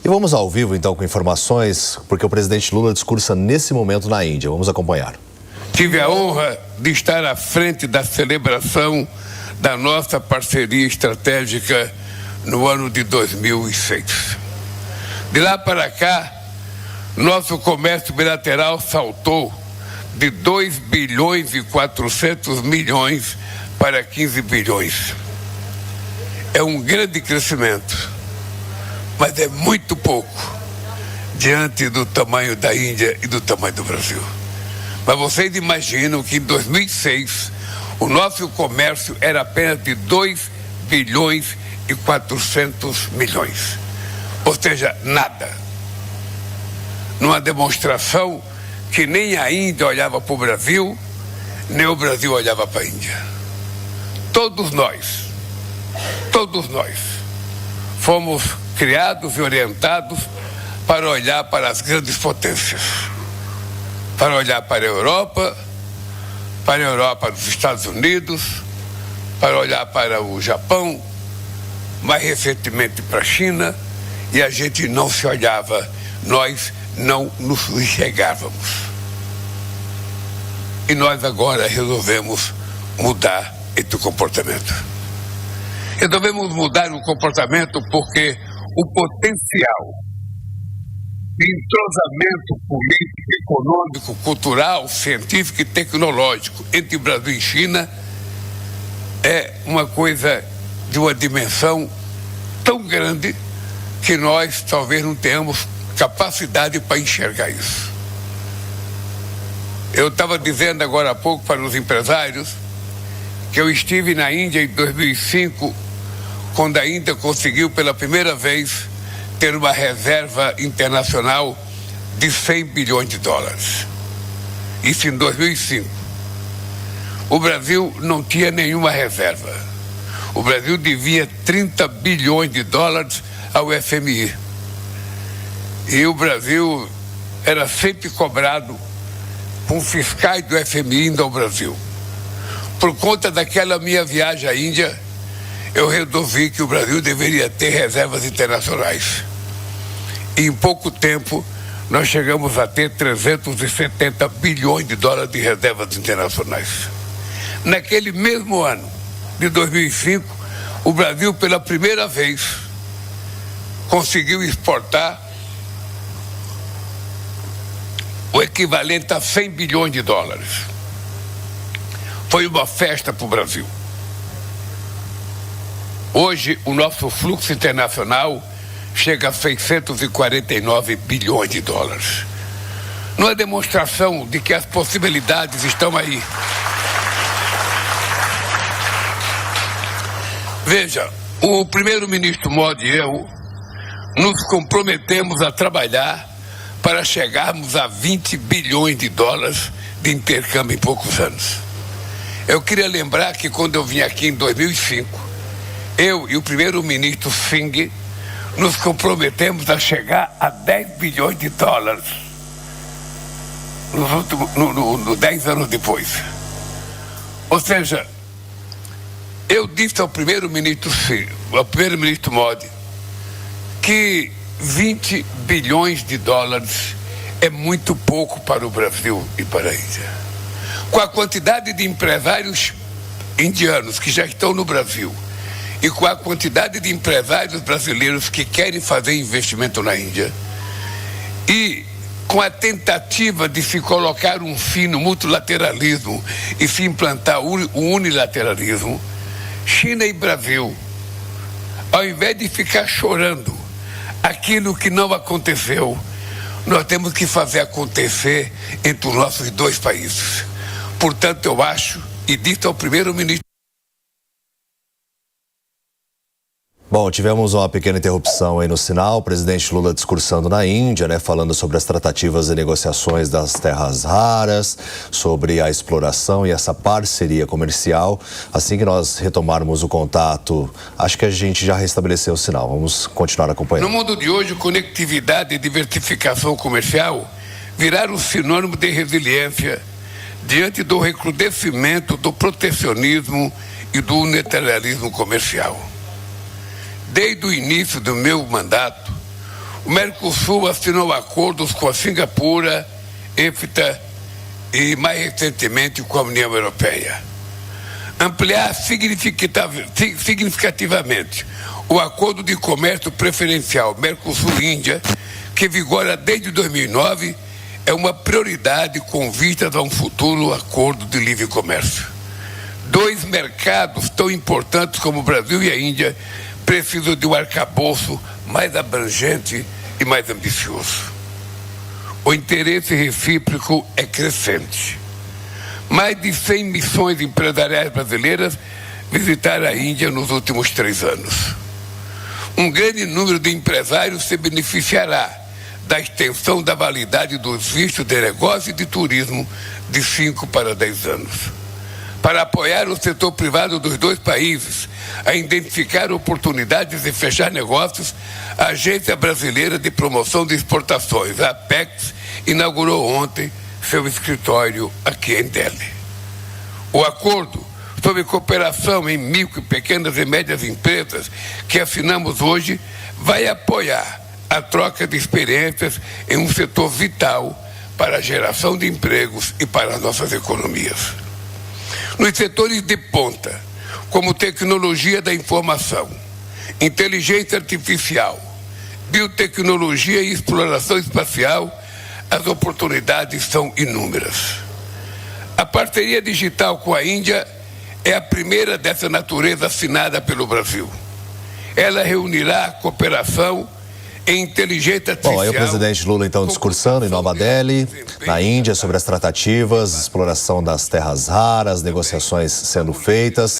E vamos ao vivo, então, com informações, porque o presidente Lula discursa nesse momento na Índia. Vamos acompanhar. Tive a honra de estar à frente da celebração da nossa parceria estratégica no ano de 2006. De lá para cá, nosso comércio bilateral saltou de 2 bilhões e 400 milhões para 15 bilhões. É um grande crescimento, mas é muito pouco diante do tamanho da Índia e do tamanho do Brasil. Mas vocês imaginam que em 2006 o nosso comércio era apenas de 2 bilhões e 400 milhões. Ou seja, nada. Numa demonstração que nem a Índia olhava para o Brasil, nem o Brasil olhava para a Índia. Todos nós fomos criados e orientados para olhar para as grandes potências, para olhar para a Europa dos Estados Unidos, para olhar para o Japão, mais recentemente para a China, e a gente não se olhava, nós não nos enxergávamos. E nós agora resolvemos mudar esse comportamento. Resolvemos mudar o comportamento porque o potencial de entrosamento político, econômico, cultural, científico e tecnológico entre Brasil e China é uma coisa de uma dimensão tão grande que nós talvez não tenhamos capacidade para enxergar isso. Eu estava dizendo agora há pouco para os empresários que eu estive na Índia em 2005, quando a Índia conseguiu pela primeira vez ter uma reserva internacional de 100 bilhões de dólares. Isso em 2005. O Brasil não tinha nenhuma reserva. O Brasil devia 30 bilhões de dólares ao FMI. E o Brasil era sempre cobrado com fiscais do FMI indo ao Brasil. Por conta daquela minha viagem à Índia, eu resolvi que o Brasil deveria ter reservas internacionais. E em pouco tempo, nós chegamos a ter 370 bilhões de dólares de reservas internacionais. Naquele mesmo ano, de 2005, o Brasil, pela primeira vez, conseguiu exportar o equivalente a 100 bilhões de dólares. Foi uma festa para o Brasil. Hoje, o nosso fluxo internacional chega a 649 bilhões de dólares. Numa demonstração de que as possibilidades estão aí. Veja, o primeiro-ministro Modi e eu nos comprometemos a trabalhar para chegarmos a 20 bilhões de dólares de intercâmbio em poucos anos. Eu queria lembrar que quando eu vim aqui em 2005, eu e o primeiro-ministro Singh nos comprometemos a chegar a 10 bilhões de dólares no 10 anos depois. Ou seja, eu disse ao primeiro-ministro Modi, que 20 bilhões de dólares é muito pouco para o Brasil e para a Índia. Com a quantidade de empresários indianos que já estão no Brasil e com a quantidade de empresários brasileiros que querem fazer investimento na Índia e com a tentativa de se colocar um fim no multilateralismo e se implantar o unilateralismo, China e Brasil, ao invés de ficar chorando aquilo que não aconteceu, nós temos que fazer acontecer entre os nossos dois países. Portanto, eu acho, e disse ao primeiro-ministro... Bom, tivemos uma pequena interrupção aí no sinal, o presidente Lula discursando na Índia, né, falando sobre as tratativas e negociações das terras raras, sobre a exploração e essa parceria comercial. Assim que nós retomarmos o contato, acho que a gente já restabeleceu o sinal. Vamos continuar acompanhando. No mundo de hoje, conectividade e diversificação comercial viraram sinônimo de resiliência diante do recrudescimento do protecionismo e do unilateralismo comercial. Desde o início do meu mandato, O Mercosul assinou acordos com a Singapura, EFTA e, mais recentemente, com a União Europeia. Ampliar significativamente o Acordo de Comércio Preferencial Mercosul-Índia, que vigora desde 2009, é uma prioridade com vistas a um futuro acordo de livre comércio. Dois mercados tão importantes como o Brasil e a Índia precisam de um arcabouço mais abrangente e mais ambicioso. O interesse recíproco é crescente. Mais de 100 missões empresariais brasileiras visitaram a Índia nos últimos 3 anos. Um grande número de empresários se beneficiará da extensão da validade dos vistos de negócio e de turismo de 5 para 10 anos. Para apoiar o setor privado dos dois países a identificar oportunidades e fechar negócios, a Agência Brasileira de Promoção de Exportações, a APEX, inaugurou ontem seu escritório aqui em Delhi. O acordo sobre cooperação em micro, pequenas e médias empresas que assinamos hoje vai apoiar a troca de experiências em um setor vital para a geração de empregos e para as nossas economias. Nos setores de ponta, como tecnologia da informação, inteligência artificial, biotecnologia e exploração espacial, as oportunidades são inúmeras. A parceria digital com a Índia é a primeira dessa natureza assinada pelo Brasil. Ela reunirá a cooperação em inteligência artificial. Bom, aí o presidente Lula, então, discursando em Nova Delhi, na Índia, sobre as tratativas, exploração das terras raras, negociações sendo feitas.